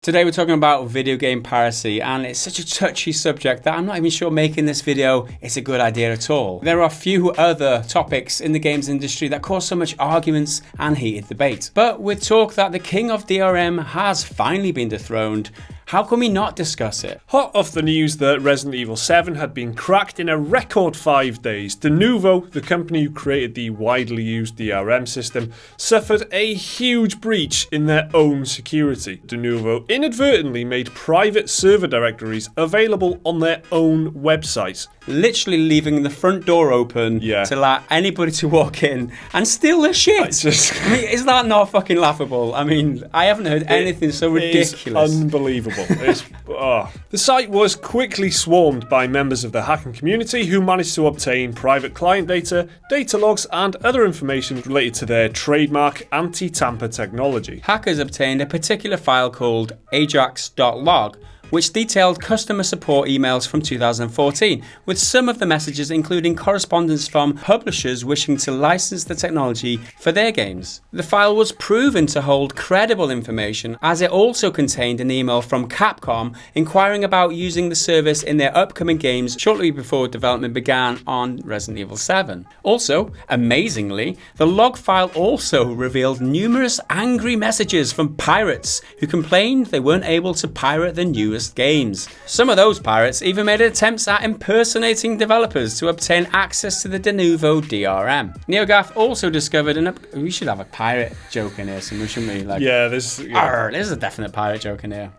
Today we're talking about video game piracy, and it's such a touchy subject that I'm not even sure making this video is a good idea at all. There are few other topics in the games industry that cause so much arguments and heated debate. But with talk that the king of DRM has finally been dethroned, how can we not discuss it? Hot off the news that Resident Evil 7 had been cracked in a record 5 days, Denuvo, the company who created the widely used DRM system, suffered a huge breach in their own security. Denuvo inadvertently made private server directories available on their own website. Literally leaving the front door open to allow anybody to walk in and steal their shit. I mean, is that not fucking laughable? I mean, I haven't heard anything so ridiculous. It's unbelievable. The site was quickly swarmed by members of the hacking community who managed to obtain private client data, data logs, and other information related to their trademark anti-tamper technology. Hackers obtained a particular file called ajax.log, which detailed customer support emails from 2014, with some of the messages including correspondence from publishers wishing to license the technology for their games. The file was proven to hold credible information, as it also contained an email from Capcom inquiring about using the service in their upcoming games shortly before development began on Resident Evil 7. Also, amazingly, the log file also revealed numerous angry messages from pirates who complained they weren't able to pirate the newest games. Some of those pirates even made attempts at impersonating developers to obtain access to the Denuvo DRM. NeoGaf also discovered we should have a pirate joke in here somewhere, shouldn't we? Like, there's a definite pirate joke in here.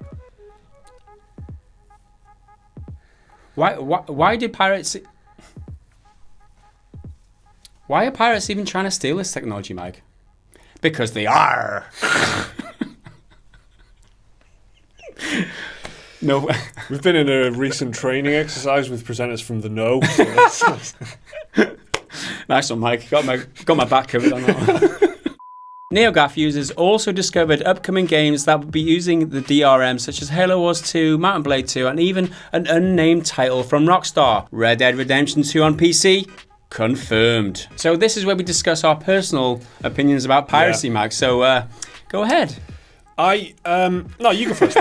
Why did pirates... Why are pirates even trying to steal this technology, Mike? Because they are. No, we've been in a recent training exercise with presenters from the know. So nice one, Mike. Got my back covered on that one. NeoGaf users also discovered upcoming games that would be using the DRM, such as Halo Wars 2, Mount and Blade 2, and even an unnamed title from Rockstar, Red Dead Redemption 2 on PC. Confirmed. So this is where we discuss our personal opinions about piracy, Mike. So go ahead. No, you go first.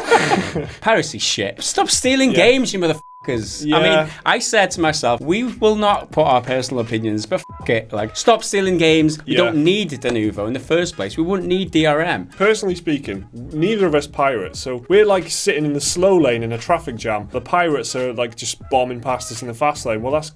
Piracy shit. Stop stealing games, you motherfuckers. Yeah. I mean, I said to myself, we will not put our personal opinions, but fuck it. Like, stop stealing games. We don't need Denuvo in the first place. We wouldn't need DRM. Personally speaking, neither of us pirates, so we're like sitting in the slow lane in a traffic jam. The pirates are like just bombing past us in the fast lane. Well, that's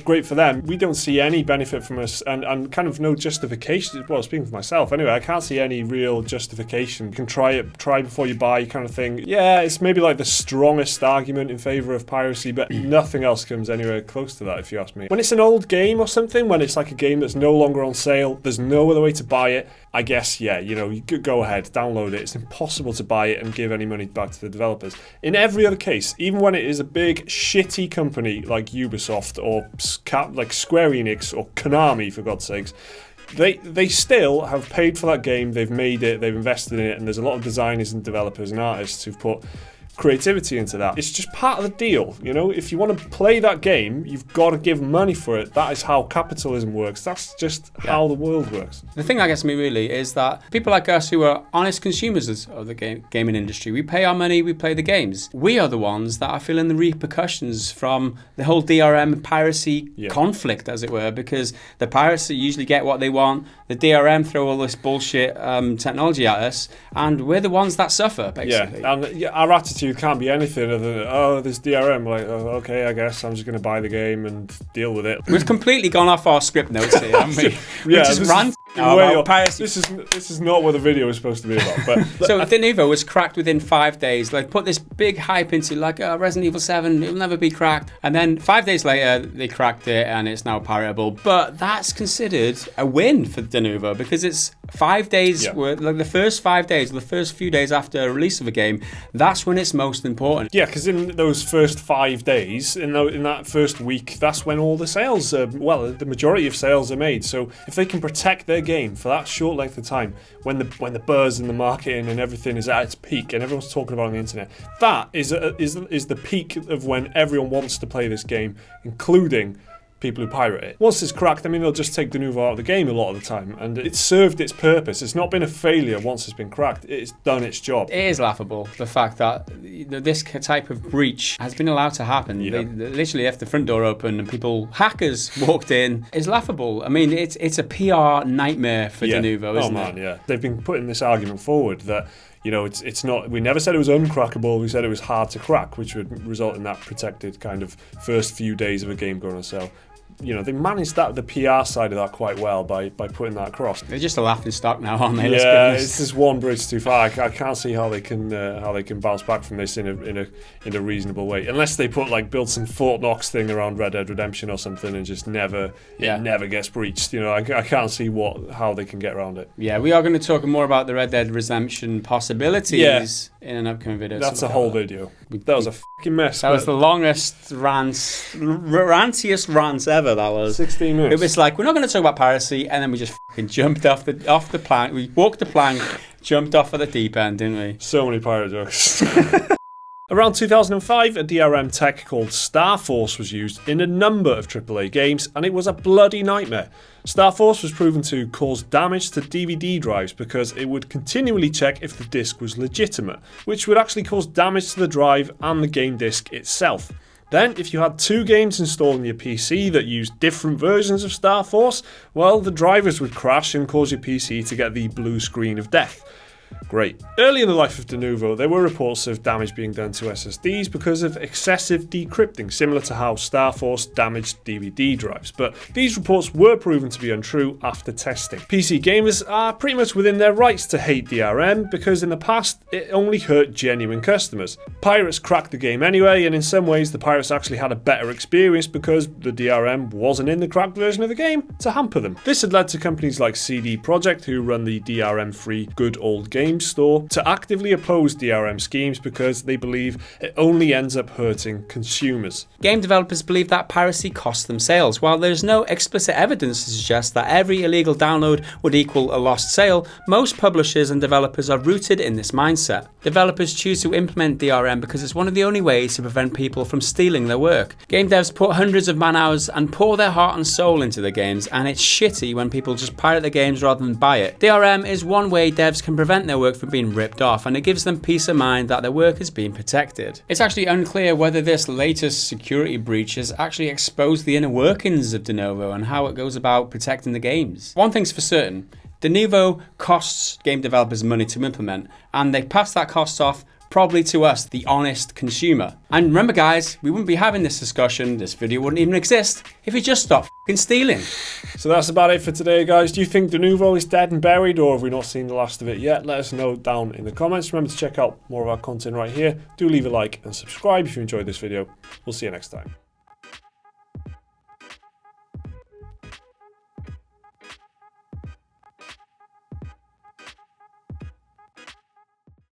great for them. We don't see any benefit from us and kind of no justification. Well, speaking for myself anyway, I can't see any real justification. You can try before you buy kind of thing. Yeah, it's maybe like the strongest argument in favour of piracy, but nothing else comes anywhere close to that if you ask me. When it's an old game or something, when it's like a game that's no longer on sale, there's no other way to buy it, I guess, you could go ahead, download it. It's impossible to buy it and give any money back to the developers. In every other case, even when it is a big, shitty company like Ubisoft or like Square Enix or Konami, for God's sakes, they still have paid for that game, they've made it, they've invested in it, and there's a lot of designers and developers and artists who've put creativity into that. It's just part of the deal, if you want to play that game, you've got to give money for it. That is how capitalism works. That's just how the world works. The thing that gets me really is that people like us who are honest consumers of the gaming industry, we pay our money, we play the games. We are the ones that are feeling the repercussions from the whole DRM piracy conflict, as it were, because the pirates usually get what they want, the DRM throw all this bullshit technology at us, and we're the ones that suffer, basically. Yeah, and our attitude can't be anything other than, there's DRM. Like, okay, I guess I'm just going to buy the game and deal with it. We've completely gone off our script notes here, haven't we? We just rant about piracy. This is not what the video is supposed to be about. But so Denuvo was cracked within 5 days. Like, put this big hype into Resident Evil 7, it'll never be cracked. And then 5 days later, they cracked it and it's now piratable. But that's considered a win for Denuvo because it's 5 days, like the first 5 days, the first few days after release of a game, that's when it's most important. Yeah, because in those first 5 days, in that first week, that's when all the sales, the majority of sales are made. So if they can protect their game for that short length of time, when the buzz and the marketing and everything is at its peak and everyone's talking about it on the internet, that is the peak of when everyone wants to play this game, including people who pirate it. Once it's cracked, I mean, they'll just take Denuvo out of the game a lot of the time, and it's served its purpose. It's not been a failure once it's been cracked. It's done its job. It is laughable, the fact that this type of breach has been allowed to happen. Yeah. They literally left the front door open and hackers walked in. It's laughable. I mean, it's a PR nightmare for Denuvo, isn't it? Oh man, yeah. They've been putting this argument forward that, you know, it's not, we never said it was uncrackable, we said it was hard to crack, which would result in that protected kind of first few days of a game going on sale. You know, they managed the PR side of that quite well by putting that across. They're just a laughing stock now, aren't they? Yeah, it's just one bridge too far. I can't see how they can bounce back from this in a reasonable way, unless they build some Fort Knox thing around Red Dead Redemption or something, and just it never gets breached. You know, I can't see how they can get around it. Yeah, we are going to talk more about the Red Dead Redemption possibilities in an upcoming video. That's a whole video. That was a fucking mess. That was the longest rantiest rant ever. That was 16 minutes. It was like, we're not going to talk about piracy, and then we just fucking jumped off the plank. We walked the plank, jumped off at the deep end, didn't we? So many pirate jokes. Around 2005, a DRM tech called Starforce was used in a number of AAA games, and it was a bloody nightmare. Starforce was proven to cause damage to DVD drives because it would continually check if the disc was legitimate, which would actually cause damage to the drive and the game disc itself. Then, if you had two games installed on your PC that used different versions of Starforce, well, the drivers would crash and cause your PC to get the blue screen of death. Great. Early in the life of Denuvo, there were reports of damage being done to SSDs because of excessive decrypting, similar to how Starforce damaged DVD drives, but these reports were proven to be untrue after testing. PC gamers are pretty much within their rights to hate DRM because in the past, it only hurt genuine customers. Pirates cracked the game anyway, and in some ways, the pirates actually had a better experience because the DRM wasn't in the cracked version of the game to hamper them. This had led to companies like CD Projekt, who run the DRM-free Good Old Games store, to actively oppose DRM schemes because they believe it only ends up hurting consumers. Game developers believe that piracy costs them sales. While there's no explicit evidence to suggest that every illegal download would equal a lost sale, most publishers and developers are rooted in this mindset. Developers choose to implement DRM because it's one of the only ways to prevent people from stealing their work. Game devs put hundreds of man-hours and pour their heart and soul into the games, and it's shitty when people just pirate the games rather than buy it. DRM is one way devs can prevent their work from being ripped off, and it gives them peace of mind that their work is being protected. It's actually unclear whether this latest security breach has actually exposed the inner workings of Denuvo and how it goes about protecting the games. One thing's for certain, Denuvo costs game developers money to implement, and they pass that cost off probably to us, the honest consumer. And remember guys, we wouldn't be having this discussion, this video wouldn't even exist, if you just stopped f***ing stealing. So that's about it for today guys. Do you think Denuvo is dead and buried, or have we not seen the last of it yet? Let us know down in the comments. Remember to check out more of our content right here. Do leave a like and subscribe if you enjoyed this video. We'll see you next time.